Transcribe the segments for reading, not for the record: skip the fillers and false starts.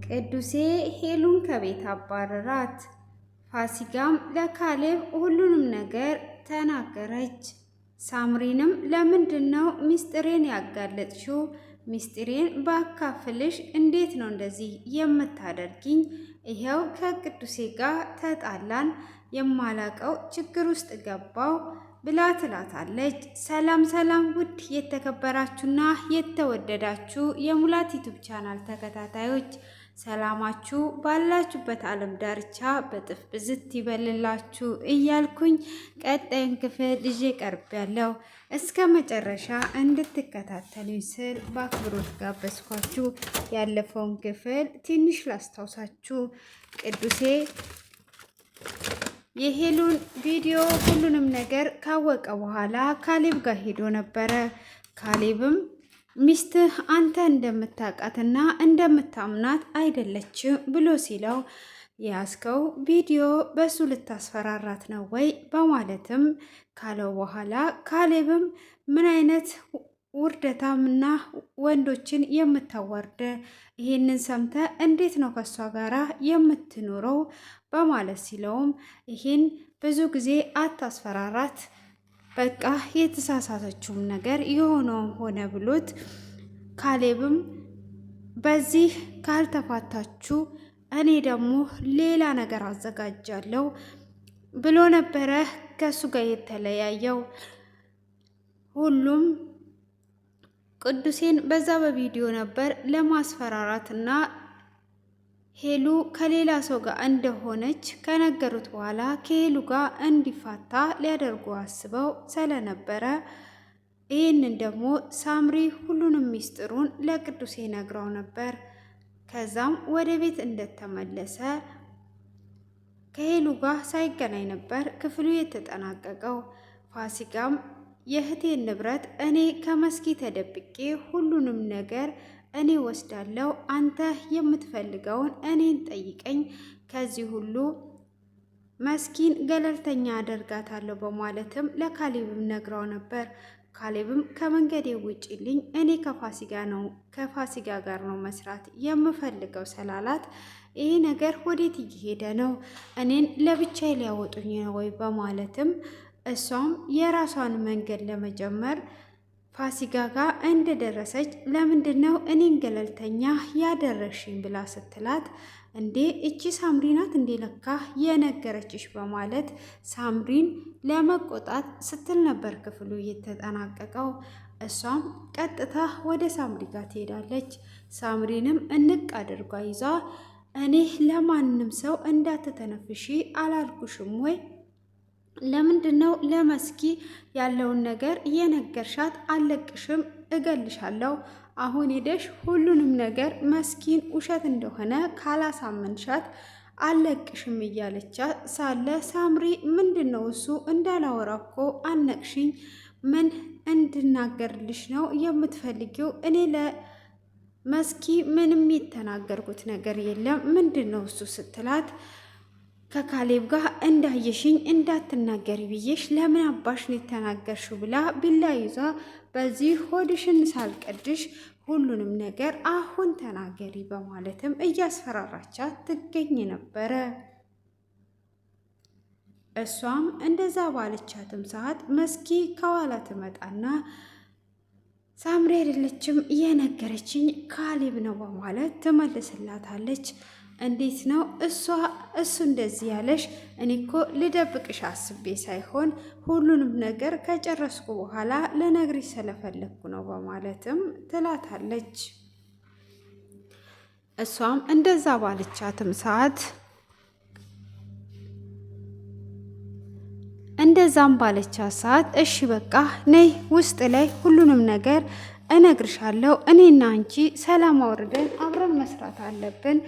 ቅዱሴ ሄሉን ከቤት አባረራት። ፋሲካም ለካሌብ ሁሉንም ነገር ተናገረች። ሳምሪንም ለምንድነው ሚስጥሬን ያጋለጥሽው? ሚስጥሬን ባካፍልሽ እንዴት ነው እንደዚህ የምታደርጊኝ? ይሄው ከቅዱሴ ጋር ተጣላን፣ የማላቀው ችግር ውስጥ ገባው ብላ ትላታለች። ሰላም ሰላም! ውድ የተከበራችሁና የተወደዳችሁ የሙላት ዩቲዩብ ቻናል ተከታታዮች ሰላማችሁ ባላችሁበት ዓለም ዳርቻ በጥፍ ብዝት ይበልላችሁ እያልኩኝ ቀጣዩን ክፍል ይዤ ቀርቤያለሁ። እስከ መጨረሻ እንድትከታተሉኝ ስል በአክብሮት ጋበዝኳችሁ። ያለፈውን ክፍል ትንሽ ላስታውሳችሁ። ቅዱሴ የሄሉን ቪዲዮ ሁሉንም ነገር ካወቀ በኋላ ካሌብ ጋር ሄዶ ነበረ። ካሌብም ሚስትህ አንተ እንደምታውቃትና እንደምታምናት አይደለችም ብሎ ሲለው ያስከው ቪዲዮ በሱ ልታስፈራራት ነው ወይ በማለትም ካለው በኋላ ካሌብም ምን አይነት ውርደታምና ወንዶችን የምታዋርደ ይሄንን ሰምተ እንዴት ነው ከሷ ጋራ የምትኖረው በማለት ሲለውም ይሄን ብዙ ጊዜ አታስፈራራት፣ በቃ የተሳሳተችውም ነገር የሆነውም ሆነ ብሎት ካሌብም በዚህ ካልተፋታችሁ እኔ ደግሞ ሌላ ነገር አዘጋጃለሁ ብሎ ነበረ ከሱ ጋር የተለያየው። ሁሉም ቅዱሴን በዛ በቪዲዮ ነበር ለማስፈራራትና ሄሉ ከሌላ ሰው ጋር እንደሆነች ከነገሩት በኋላ ከሄሉ ጋር እንዲፋታ ሊያደርጉ አስበው ስለነበረ ይህንን ደግሞ ሳምሪ ሁሉንም ሚስጥሩን ለቅዱሴ ነግረው ነበር። ከዛም ወደ ቤት እንደተመለሰ ከሄሉ ጋር ሳይገናኝ ነበር ክፍሉ የተጠናቀቀው። ፋሲካም የእህቴን ንብረት እኔ ከመስኪ ተደብቄ ሁሉንም ነገር እኔ ወስዳለሁ፣ አንተ የምትፈልገውን እኔን ጠይቀኝ፣ ከዚህ ሁሉ መስኪን ገለልተኛ አደርጋታለሁ በማለትም ለካሌብም ነግረው ነበር። ካሌብም ከመንገዴ ውጪልኝ፣ እኔ ከፋሲካ ጋር ነው መስራት የምፈልገው ስላላት ይህ ነገር ወዴት እየሄደ ነው? እኔን ለብቻዬ ሊያወጡኝ ነው ወይ በማለትም እሷም የራሷን መንገድ ለመጀመር ፋሲካ ጋር እንደደረሰች ለምንድን ነው እኔን ገለልተኛ ያደረግሽኝ ብላ ስትላት እንዴ እቺ ሳምሪ ናት እንዴ ለካ የነገረችሽ በማለት ሳምሪን ለመቆጣት ስትል ነበር ክፍሉ የተጠናቀቀው። እሷም ቀጥታ ወደ ሳምሪ ጋር ትሄዳለች። ሳምሪንም እንቅ አድርጓ ይዛ እኔ ለማንም ሰው እንዳትተነፍሺ አላልኩሽም ወይ? ለምንድነው ለመስኪ ያለውን ነገር የነገርሻት? አለቅሽም፣ እገልሻለሁ። አሁን ሄደሽ ሁሉንም ነገር መስኪን ውሸት እንደሆነ ካላሳመንሻት አለቅሽም እያለቻት ሳለ ሳምሪ ምንድነው እሱ እንዳላወራ እኮ አነቅሽኝ፣ ምን እንድናገርልሽ ነው የምትፈልጊው? እኔ ለመስኪ ምንም የተናገርኩት ነገር የለም፣ ምንድነው እሱ ስትላት ከካሌብ ጋር እንዳየሽኝ እንዳትናገሪ ብዬሽ ለምን አባሽ ነው የተናገርሽው ብላ ቢላ ይዛ በዚህ ሆድሽን ሳልቀድሽ ሁሉንም ነገር አሁን ተናገሪ በማለትም እያስፈራራቻት ትገኝ ነበረ። እሷም እንደዛ ባለቻትም ሰዓት መስኪ ከኋላ ትመጣና ሳምሪ አይደለችም የነገረችኝ ካሌብ ነው በማለት ትመልስላታለች። እንዴት ነው እሱ እንደዚህ ያለሽ? እኔ እኮ ልደብቅሽ አስቤ ሳይሆን ሁሉንም ነገር ከጨረስኩ በኋላ ልነግርሽ ስለፈለግኩ ነው በማለትም ትላታለች። እሷም እንደዛ ባለቻትም ሰዓት እሺ በቃ ነይ ውስጥ ላይ ሁሉንም ነገር እነግርሻለሁ፣ እኔና አንቺ ሰላም አውርደን አብረን መስራት አለብን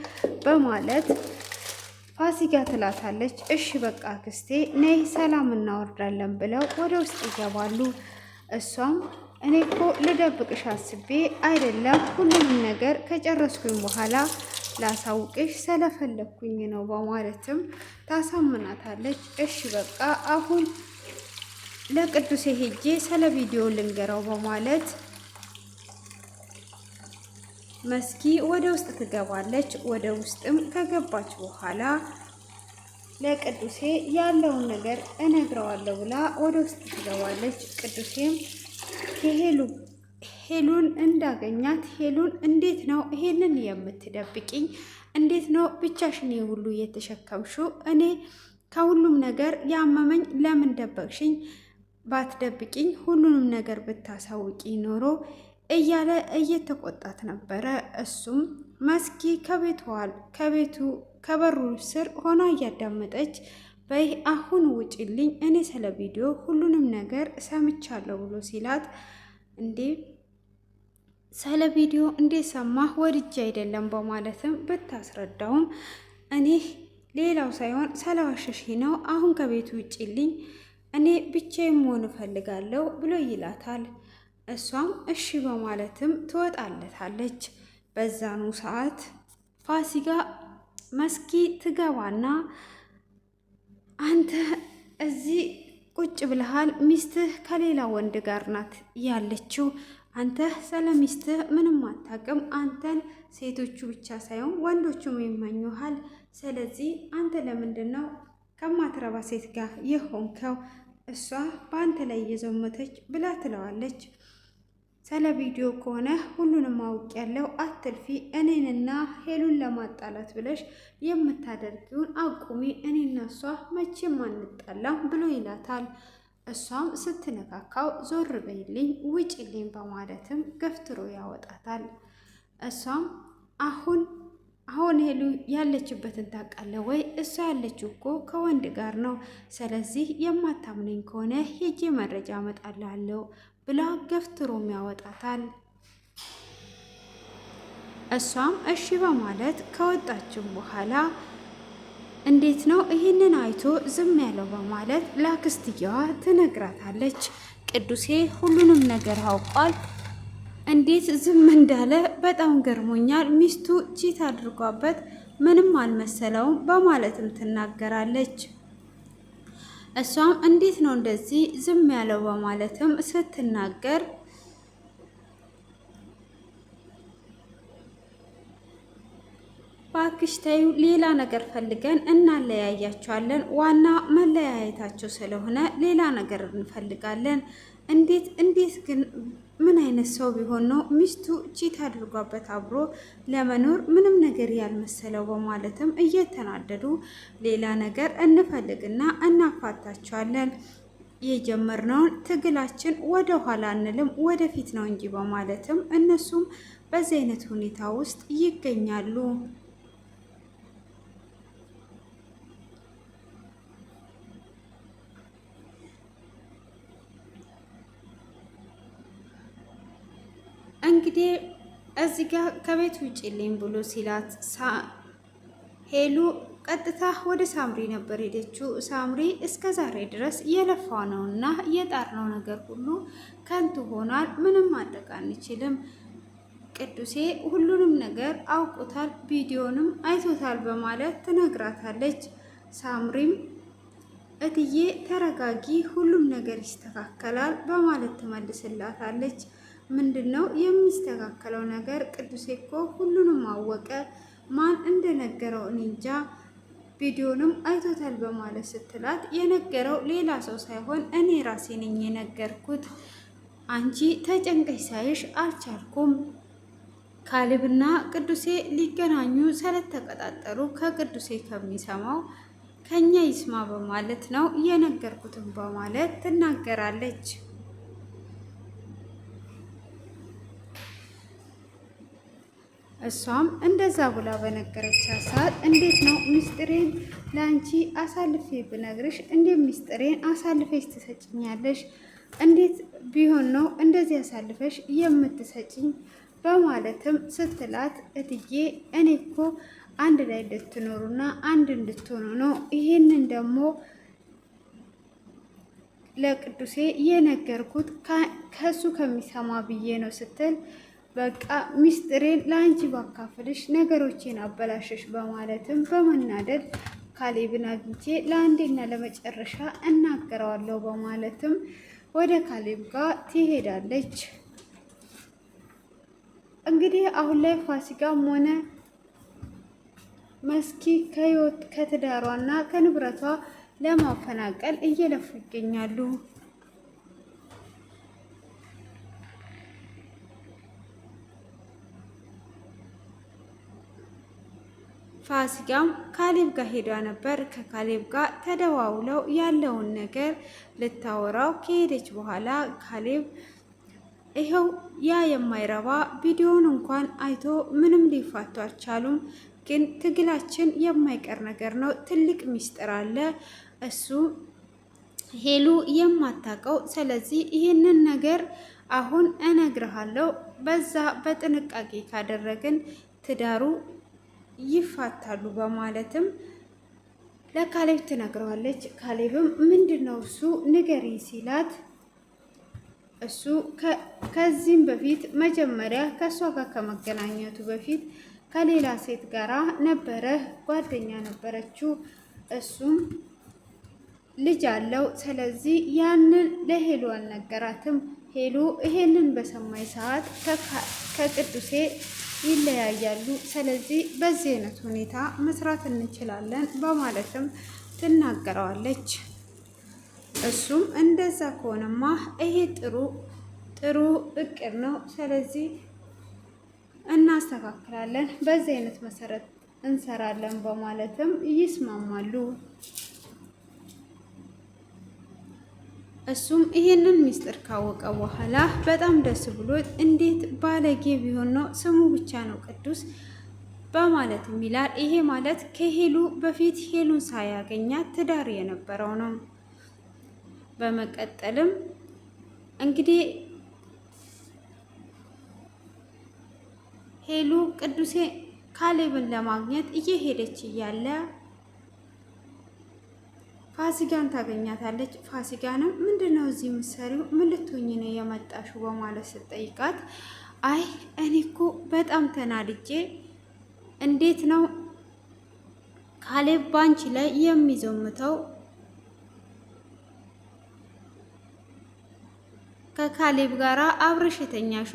በማለት ፋሲካ ትላታለች። እሺ በቃ ክስቴ ነይ ሰላም እናወርዳለን ብለው ወደ ውስጥ ይገባሉ። እሷም እኔ እኮ ልደብቅሽ አስቤ አይደለም፣ ሁሉንም ነገር ከጨረስኩኝ በኋላ ላሳውቅሽ ስለፈለግኩኝ ነው በማለትም ታሳምናታለች። እሺ በቃ አሁን ለቅዱሴ ሄጄ ስለ ቪዲዮ ልንገረው በማለት መስኪ ወደ ውስጥ ትገባለች። ወደ ውስጥም ከገባች በኋላ ለቅዱሴ ያለውን ነገር እነግረዋለሁ ብላ ወደ ውስጥ ትገባለች። ቅዱሴም ሄሉን እንዳገኛት ሄሉን እንዴት ነው ይሄንን የምትደብቂኝ? እንዴት ነው ብቻሽን ሁሉ እየተሸከምሽው? እኔ ከሁሉም ነገር ያመመኝ ለምን ደበቅሽኝ? ባትደብቂኝ ሁሉንም ነገር ብታሳውቂ ኖሮ እያለ እየተቆጣት ነበረ። እሱም መስኪ ከቤቱ ከበሩ ስር ሆና እያዳመጠች በይ አሁን ውጭልኝ፣ እኔ ስለ ቪዲዮ ሁሉንም ነገር ሰምቻለሁ ብሎ ሲላት እንዴ ስለ ቪዲዮ እንዴት ሰማህ? ወድጄ አይደለም በማለትም ብታስረዳውም እኔ ሌላው ሳይሆን ስለዋሸሽ ነው። አሁን ከቤቱ ውጭልኝ፣ እኔ ብቻዬን መሆን እፈልጋለሁ ብሎ ይላታል። እሷም እሺ በማለትም ትወጣለታለች። በዛኑ ሰዓት ፋሲካ መስኪ ትገባና አንተ እዚህ ቁጭ ብለሃል፣ ሚስትህ ከሌላ ወንድ ጋር ናት ያለችው፣ አንተ ስለ ሚስትህ ምንም አታውቅም፣ አንተን ሴቶቹ ብቻ ሳይሆን ወንዶቹም ይመኙሃል። ስለዚህ አንተ ለምንድን ነው ከማትረባ ሴት ጋር የሆንከው? እሷ በአንተ ላይ እየዘመተች ብላ ትለዋለች። ስለ ቪዲዮ ከሆነ ሁሉንም አውቄያለሁ፣ አትልፊ። እኔንና ሄሉን ለማጣላት ብለሽ የምታደርጊውን አቁሚ፣ እኔና እሷ መቼም አንጣላም ብሎ ይላታል። እሷም ስትነካካው ዞር በይልኝ፣ ውጭልኝ በማለትም ገፍትሮ ያወጣታል። እሷም አሁን ሄሉ ያለችበትን ታውቃለህ ወይ? እሷ ያለችው እኮ ከወንድ ጋር ነው። ስለዚህ የማታምነኝ ከሆነ ሄጄ መረጃ አመጣልሃለሁ ብላ ገፍትሮም ያወጣታል። እሷም እሺ በማለት ከወጣችም በኋላ እንዴት ነው ይህንን አይቶ ዝም ያለው በማለት ለአክስትየዋ ትነግራታለች። ቅዱሴ ሁሉንም ነገር አውቋል። እንዴት ዝም እንዳለ በጣም ገርሞኛል። ሚስቱ ቺት አድርጓበት ምንም አልመሰለውም በማለትም ትናገራለች። እሷም እንዴት ነው እንደዚህ ዝም ያለው በማለትም ስትናገር ባክሽ ተይው፣ ሌላ ነገር ፈልገን እናለያያቸዋለን። ዋና መለያየታቸው ስለሆነ ሌላ ነገር እንፈልጋለን። እንዴት ግን ምን አይነት ሰው ቢሆን ነው ሚስቱ ቺት አድርጓበት አብሮ ለመኖር ምንም ነገር ያልመሰለው በማለትም እየተናደዱ ሌላ ነገር እንፈልግና እናፋታቸዋለን። የጀመርነውን ትግላችን ወደ ኋላ አንልም ወደፊት ነው እንጂ በማለትም እነሱም በዚህ አይነት ሁኔታ ውስጥ ይገኛሉ። እንግዲህ እዚህ ጋር ከቤት ውጭልኝ ብሎ ሲላት ሄሉ ቀጥታ ወደ ሳምሪ ነበር ሄደችው። ሳምሪ እስከ ዛሬ ድረስ የለፋው ነውና የጣርነው ነገር ሁሉ ከንቱ ሆኗል፣ ምንም ማድረግ አንችልም። ቅዱሴ ሁሉንም ነገር አውቆታል፣ ቪዲዮንም አይቶታል በማለት ትነግራታለች። ሳምሪም እትዬ ተረጋጊ፣ ሁሉም ነገር ይስተካከላል በማለት ትመልስላታለች። ምንድነው የሚስተካከለው ነገር? ቅዱሴ እኮ ሁሉንም አወቀ፣ ማን እንደነገረው እኔ እንጃ፣ ቪዲዮንም አይቶታል በማለት ስትላት የነገረው ሌላ ሰው ሳይሆን እኔ ራሴ ነኝ የነገርኩት። አንቺ ተጨንቀሽ ሳይሽ አልቻልኩም። ካሌብና ቅዱሴ ሊገናኙ ስለተቀጣጠሩ ከቅዱሴ ከሚሰማው ከኛ ይስማ በማለት ነው የነገርኩትም በማለት ትናገራለች። እሷም እንደዛ ብላ በነገረቻት ሰዓት እንዴት ነው ሚስጥሬን ለአንቺ አሳልፌ ብነግርሽ እንዴት ሚስጥሬን አሳልፈሽ ትሰጭኛለሽ? እንዴት ቢሆን ነው እንደዚህ አሳልፈሽ የምትሰጭኝ? በማለትም ስትላት እትዬ እኔ እኮ አንድ ላይ እንድትኖሩና አንድ እንድትሆኑ ነው ይሄንን ደግሞ ለቅዱሴ የነገርኩት ከሱ ከሚሰማ ብዬ ነው ስትል በቃ ሚስጥሬን ለአንቺ ባካፍልሽ ነገሮቼን አበላሸሽ በማለትም በመናደድ ካሌብን አግኝቼ ለአንዴና ለመጨረሻ እናገረዋለሁ በማለትም ወደ ካሌብ ጋር ትሄዳለች። እንግዲህ አሁን ላይ ፋሲካም ሆነ መስኪ ከህይወት ከትዳሯና ከንብረቷ ለማፈናቀል እየለፉ ይገኛሉ። ፋሲካም ካሌብ ጋር ሄዳ ነበር። ከካሌብ ጋር ተደዋውለው ያለውን ነገር ልታወራው ከሄደች በኋላ ካሌብ ይኸው ያ የማይረባ ቪዲዮን እንኳን አይቶ ምንም ሊፋቱ አልቻሉም። ግን ትግላችን የማይቀር ነገር ነው። ትልቅ ሚስጥር አለ እሱ ሄሉ የማታውቀው። ስለዚህ ይህንን ነገር አሁን እነግርሃለሁ። በዛ በጥንቃቄ ካደረግን ትዳሩ ይፋታሉ በማለትም ለካሌብ ትነግረዋለች። ካሌብም ምንድነው እሱ ንገሪ ሲላት እሱ ከዚህም በፊት መጀመሪያ ከእሷ ጋር ከመገናኘቱ በፊት ከሌላ ሴት ጋራ ነበረ፣ ጓደኛ ነበረችው። እሱም ልጅ አለው። ስለዚህ ያንን ለሄሉ አልነገራትም። ሄሉ ይሄንን በሰማይ ሰዓት ከቅዱሴ ይለያያሉ። ስለዚህ በዚህ አይነት ሁኔታ መስራት እንችላለን በማለትም ትናገረዋለች። እሱም እንደዛ ከሆነማ ይሄ ጥሩ እቅድ ነው። ስለዚህ እናስተካክላለን፣ በዚህ አይነት መሰረት እንሰራለን በማለትም ይስማማሉ። እሱም ይሄንን ሚስጥር ካወቀ በኋላ በጣም ደስ ብሎት እንዴት ባለጌ ቢሆን ነው ስሙ ብቻ ነው ቅዱስ በማለትም ይላል። ይሄ ማለት ከሄሉ በፊት ሄሉን ሳያገኛት ትዳር የነበረው ነው። በመቀጠልም እንግዲህ ሄሉ ቅዱሴ ካሌብን ለማግኘት እየሄደች እያለ ፋሲካን ታገኛታለች። ፋሲካንም ምንድነው እዚህ ምሰሪው? ምን ልትሆኚ ነው የመጣሽው? በማለት ስትጠይቃት አይ እኔ እኮ በጣም ተናድጄ እንዴት ነው ካሌብ ባንቺ ላይ የሚዘምተው? ከካሌብ ጋራ አብረሽ የተኛሹ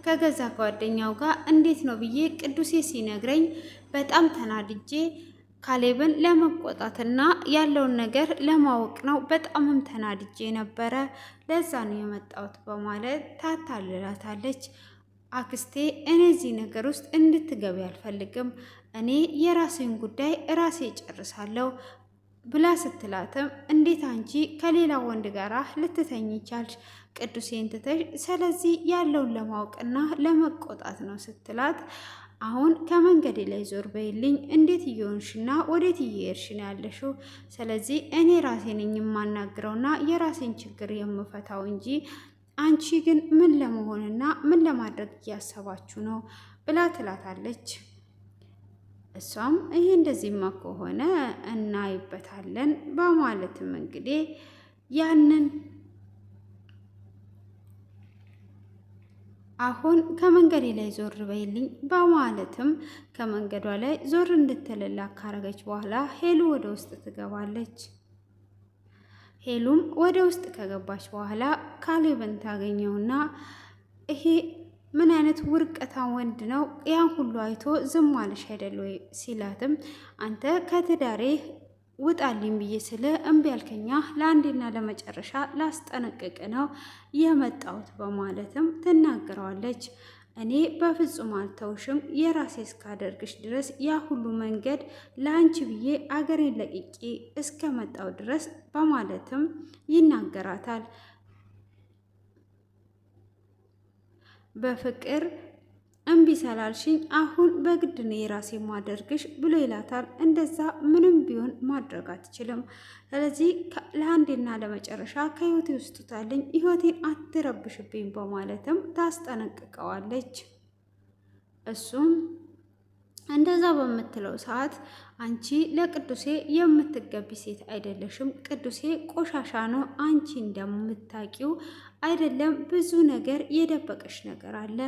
ከገዛ ጓደኛው ጋር እንዴት ነው ብዬ ቅዱሴ ሲነግረኝ በጣም ተናድጄ ካሌብን ለመቆጣትና ያለውን ነገር ለማወቅ ነው። በጣምም ተናድጄ ነበረ፣ ለዛ ነው የመጣሁት በማለት ታታልላታለች። አክስቴ እኔ እዚህ ነገር ውስጥ እንድትገቢ አልፈልግም፣ እኔ የራሴን ጉዳይ ራሴ ጨርሳለሁ ብላ ስትላትም እንዴት አንቺ ከሌላ ወንድ ጋር ልትተኝ ቻልሽ? ቅዱሴን ትተሽ? ስለዚህ ያለውን ለማወቅና ለመቆጣት ነው ስትላት አሁን ከመንገዴ ላይ ዞር በይልኝ፣ እንዴት እየሆንሽና ወዴት እየሄድሽ ነው ያለሽው? ስለዚህ እኔ ራሴ ነኝ የማናግረውና የራሴን ችግር የምፈታው እንጂ አንቺ ግን ምን ለመሆንና ምን ለማድረግ እያሰባችሁ ነው ብላ ትላታለች። እሷም ይሄ እንደዚህማ ከሆነ እናይበታለን በማለትም እንግዲህ ያንን አሁን ከመንገዴ ላይ ዞር በይልኝ በማለትም ከመንገዷ ላይ ዞር እንድትልላ ካረገች በኋላ ሄሉ ወደ ውስጥ ትገባለች። ሄሉም ወደ ውስጥ ከገባች በኋላ ካሌብን ታገኘውና ይሄ ምን አይነት ውርቀታ ወንድ ነው? ያን ሁሉ አይቶ ዝም አለሽ አይደል ወይ ሲላትም አንተ ከትዳሬ ውጣልኝ ብዬ ስለ እምቢ ያልከኛ ለአንዴና ለመጨረሻ ላስጠነቅቅ ነው የመጣሁት በማለትም ትናገረዋለች። እኔ በፍጹም አልተውሽም፣ የራሴ እስካደርግሽ ድረስ ያ ሁሉ መንገድ ለአንቺ ብዬ አገሬን ለቅቄ እስከ መጣው ድረስ በማለትም ይናገራታል። በፍቅር እምቢ ሰላልሽኝ አሁን በግድ ነው የራሴ ማደርግሽ ብሎ ይላታል። እንደዛ ምንም ቢሆን ማድረግ አትችልም። ስለዚህ ለአንዴና ለመጨረሻ ከህይወቴ ውስጥ ታልኝ፣ ህይወቴን አትረብሽብኝ በማለትም ታስጠነቅቀዋለች። እሱም እንደዛ በምትለው ሰዓት አንቺ ለቅዱሴ የምትገቢ ሴት አይደለሽም። ቅዱሴ ቆሻሻ ነው። አንቺ እንደምታውቂው አይደለም። ብዙ ነገር የደበቀሽ ነገር አለ።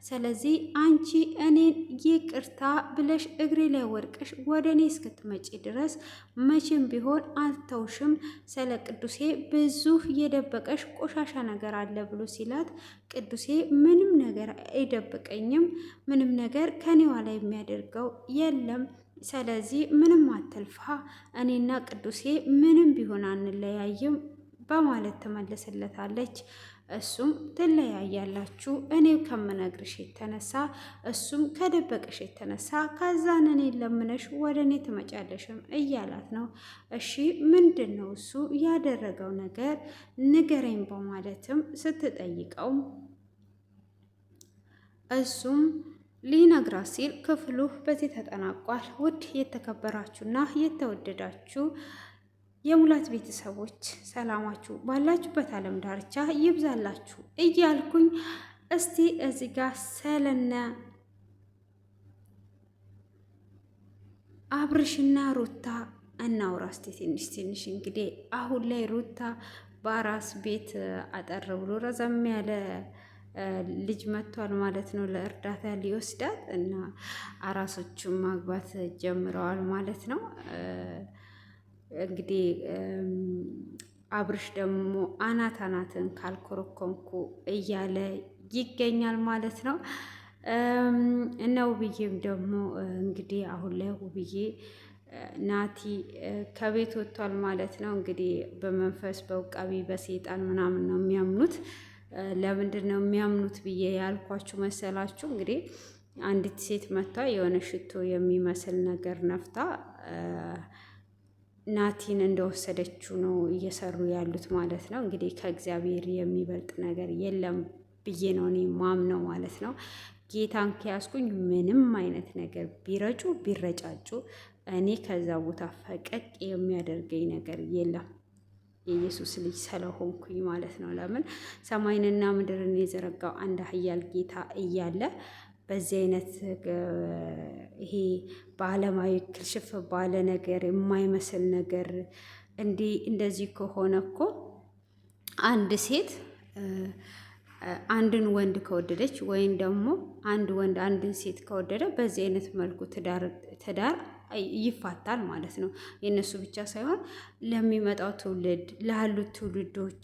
ስለዚህ አንቺ እኔን ይቅርታ ብለሽ እግሬ ላይ ወድቀሽ ወደ እኔ እስክትመጪ ድረስ መቼም ቢሆን አልተውሽም። ስለ ቅዱሴ ብዙ የደበቀሽ ቆሻሻ ነገር አለ ብሎ ሲላት፣ ቅዱሴ ምንም ነገር አይደብቀኝም፣ ምንም ነገር ከኔዋ ላይ የሚያደርገው የለም። ስለዚህ ምንም አትልፋ፣ እኔና ቅዱሴ ምንም ቢሆን አንለያይም በማለት ትመልስለታለች። እሱም ትለያያላችሁ እኔ ከምነግርሽ የተነሳ እሱም ከደበቅሽ የተነሳ ከዛን እኔ ለምነሽ ወደ እኔ ትመጫለሽም እያላት ነው። እሺ ምንድን ነው እሱ ያደረገው ነገር ንገረኝ በማለትም ስትጠይቀው እሱም ሊነግራት ሲል ክፍሉ በዚህ ተጠናቋል። ውድ የተከበራችሁና የተወደዳችሁ የሙላት ቤተሰቦች ሰላማችሁ ባላችሁበት ዓለም ዳርቻ ይብዛላችሁ እያልኩኝ እስቲ እዚህ ጋር ስለነ አብርሽና ሩታ እናውራ እስቲ ትንሽ። እንግዲህ አሁን ላይ ሩታ በአራስ ቤት አጠር ብሎ ረዘም ያለ ልጅ መጥቷል ማለት ነው። ለእርዳታ ሊወስዳት እና አራሶቹን ማግባት ጀምረዋል ማለት ነው። እንግዲህ አብርሽ ደግሞ አናትን ካልኮረኮንኩ እያለ ይገኛል ማለት ነው። እና ውብዬም ደግሞ እንግዲህ አሁን ላይ ውብዬ ናቲ ከቤት ወጥቷል ማለት ነው። እንግዲህ በመንፈስ በውቃቢ በሰይጣን ምናምን ነው የሚያምኑት። ለምንድን ነው የሚያምኑት ብዬ ያልኳችሁ መሰላችሁ? እንግዲህ አንዲት ሴት መታ የሆነ ሽቶ የሚመስል ነገር ነፍታ ናቲን እንደወሰደችው ነው እየሰሩ ያሉት ማለት ነው። እንግዲህ ከእግዚአብሔር የሚበልጥ ነገር የለም ብዬ ነው እኔ ማምነው ማለት ነው። ጌታን ከያዝኩኝ ምንም አይነት ነገር ቢረጩ ቢረጫጩ እኔ ከዛ ቦታ ፈቀቅ የሚያደርገኝ ነገር የለም። የኢየሱስ ልጅ ስለሆንኩኝ ማለት ነው። ለምን ሰማይንና ምድርን የዘረጋው አንድ ኃያል ጌታ እያለ በዚህ አይነት ይሄ በዓለማዊ ክልሽፍ ባለ ነገር የማይመስል ነገር እንደዚህ ከሆነ እኮ አንድ ሴት አንድን ወንድ ከወደደች ወይም ደግሞ አንድ ወንድ አንድን ሴት ከወደደ በዚህ አይነት መልኩ ትዳር ይፋታል ማለት ነው። የእነሱ ብቻ ሳይሆን ለሚመጣው ትውልድ ላሉት ትውልዶች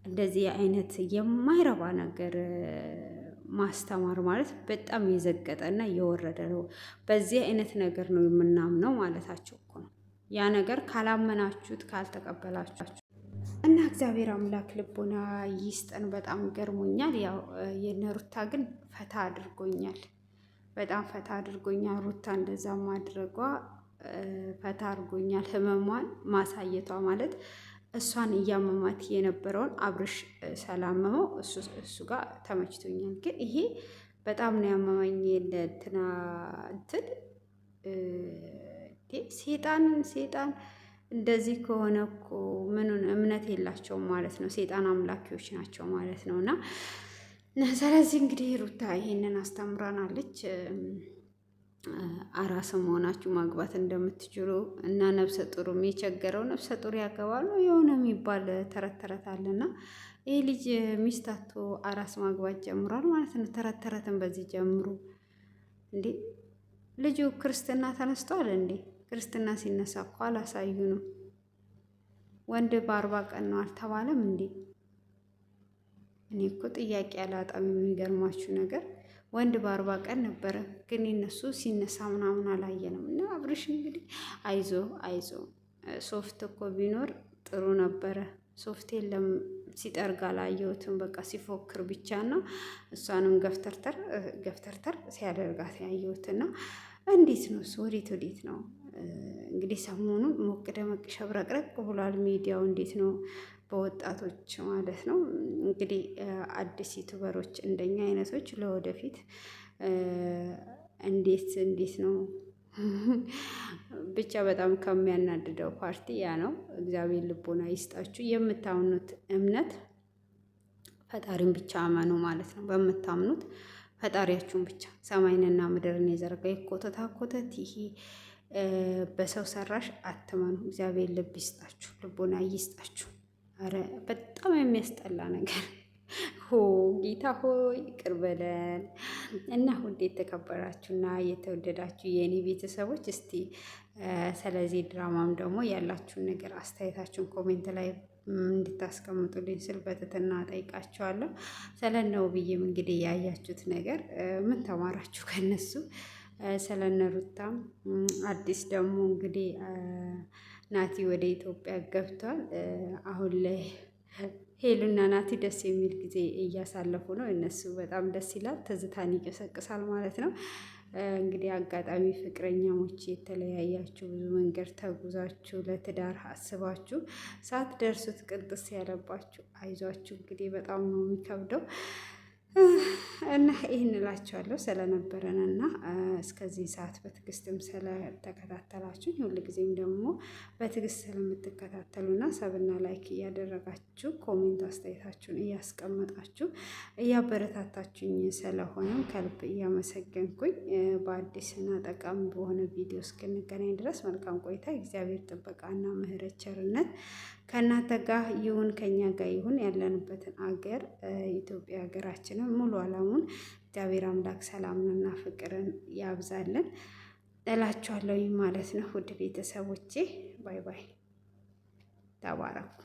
እንደዚህ አይነት የማይረባ ነገር ማስተማር ማለት በጣም የዘቀጠ እና የወረደ ነው። በዚህ አይነት ነገር ነው የምናምነው ማለታቸው እኮ ነው። ያ ነገር ካላመናችሁት ካልተቀበላችሁ እና እግዚአብሔር አምላክ ልቦና ይስጠን። በጣም ገርሞኛል። ያው የነሩታ ግን ፈታ አድርጎኛል። በጣም ፈታ አድርጎኛል። ሩታ እንደዛ ማድረጓ ፈታ አድርጎኛል። ህመሟን ማሳየቷ ማለት እሷን እያመማት የነበረውን አብርሽ ሰላመመው እሱ ጋር ተመችቶኛል። ግን ይሄ በጣም ነው ያመመኝ። እንትን ሴጣን እንደዚህ ከሆነ እኮ ምኑን እምነት የላቸውም ማለት ነው። ሴጣን አምላኪዎች ናቸው ማለት ነው። እና ስለዚህ እንግዲህ ሩታ ይሄንን አስተምራናለች። አራስ መሆናችሁ ማግባት እንደምትችሉ እና ነፍሰ ጡሩም የቸገረው ነፍሰ ጡር ያገባሉ የሆነ የሚባል ተረት አለና ይሄ ልጅ ሚስታቶ አራስ ማግባት ጀምሯል ማለት ነው። ተረትን በዚህ ጀምሩ እንዴ! ልጁ ክርስትና ተነስቷል እንዴ? ክርስትና ሲነሳ እኮ አላሳዩ ነው። ወንድ በ40 ቀን ነው አልተባለም እንዴ? እኔ እኮ ጥያቄ አላጣም። የሚገርማችሁ ነገር ወንድ በ40 ቀን ነበረ፣ ግን የነሱ ሲነሳ ምናምን አላየንም። እና አብርሽ እንግዲህ አይዞ ሶፍት እኮ ቢኖር ጥሩ ነበረ። ሶፍት የለም ሲጠርግ አላየሁትም። በቃ ሲፎክር ብቻ ነው። እሷንም ገፍተርተር ሲያደርጋት ያየሁትና እንዴት ነው እሱ ወዴት ነው እንግዲህ ሰሞኑን ሞቅ ደመቅ ሸብረቅረቅ ብሏል ሚዲያው። እንዴት ነው በወጣቶች ማለት ነው እንግዲህ አዲስ ዩቱበሮች እንደኛ አይነቶች ለወደፊት እንዴት ነው ብቻ በጣም ከሚያናድደው ፓርቲ ያ ነው። እግዚአብሔር ልቦና ይስጣችሁ። የምታምኑት እምነት ፈጣሪን ብቻ አመኑ ማለት ነው። በምታምኑት ፈጣሪያችሁን ብቻ ሰማይንና ምድርን የዘረጋ የኮተታ ኮተት ይሄ በሰው ሰራሽ አትመኑ። እግዚአብሔር ልብ ይስጣችሁ፣ ልቦና ይስጣችሁ። አረ በጣም የሚያስጠላ ነገር ሆ ጌታ ሆይ ይቅር በለን። እና ውድ የተከበራችሁና የተወደዳችሁ የእኔ ቤተሰቦች እስቲ ስለዚህ ድራማም ደግሞ ያላችሁን ነገር አስተያየታችሁን ኮሜንት ላይ እንድታስቀምጡልኝ ስል በትህትና ጠይቃችኋለሁ። ስለነው ብዬም እንግዲህ ያያችሁት ነገር ምን ተማራችሁ ከነሱ? ስለነ ሩታም አዲስ ደግሞ እንግዲህ ናቲ ወደ ኢትዮጵያ ገብቷል። አሁን ላይ ሄሉና ናቲ ደስ የሚል ጊዜ እያሳለፉ ነው። እነሱ በጣም ደስ ይላል፣ ትዝታን ይቀሰቅሳል ማለት ነው። እንግዲህ አጋጣሚ ፍቅረኛሞች የተለያያችሁ ብዙ መንገድ ተጉዛችሁ ለትዳር አስባችሁ ሳትደርሱት ቅንጥስ ያለባችሁ አይዟችሁ። እንግዲህ በጣም ነው የሚከብደው እና ይህን እላቸዋለሁ ስለነበረን እና እስከዚህ ሰዓት በትዕግስትም ስለተከታተላችሁ ሁልጊዜም ደግሞ በትዕግስት ስለምትከታተሉና ሰብና ላይክ እያደረጋችሁ ኮሜንት አስተያየታችሁን እያስቀመጣችሁ እያበረታታችሁኝ ስለሆነም ከልብ እያመሰገንኩኝ በአዲስና ጠቃሚ በሆነ ቪዲዮ እስክንገናኝ ድረስ መልካም ቆይታ። እግዚአብሔር ጥበቃና ምሕረት ቸርነት ከእናንተ ጋር ይሁን፣ ከኛ ጋር ይሁን። ያለንበትን አገር ኢትዮጵያ ሀገራችንን ሙሉ ዓለሙን እግዚአብሔር አምላክ ሰላምንና ፍቅርን ያብዛልን እላችኋለሁ ማለት ነው። ውድ ቤተሰቦቼ ባይ ባይ፣ ተባረኩ።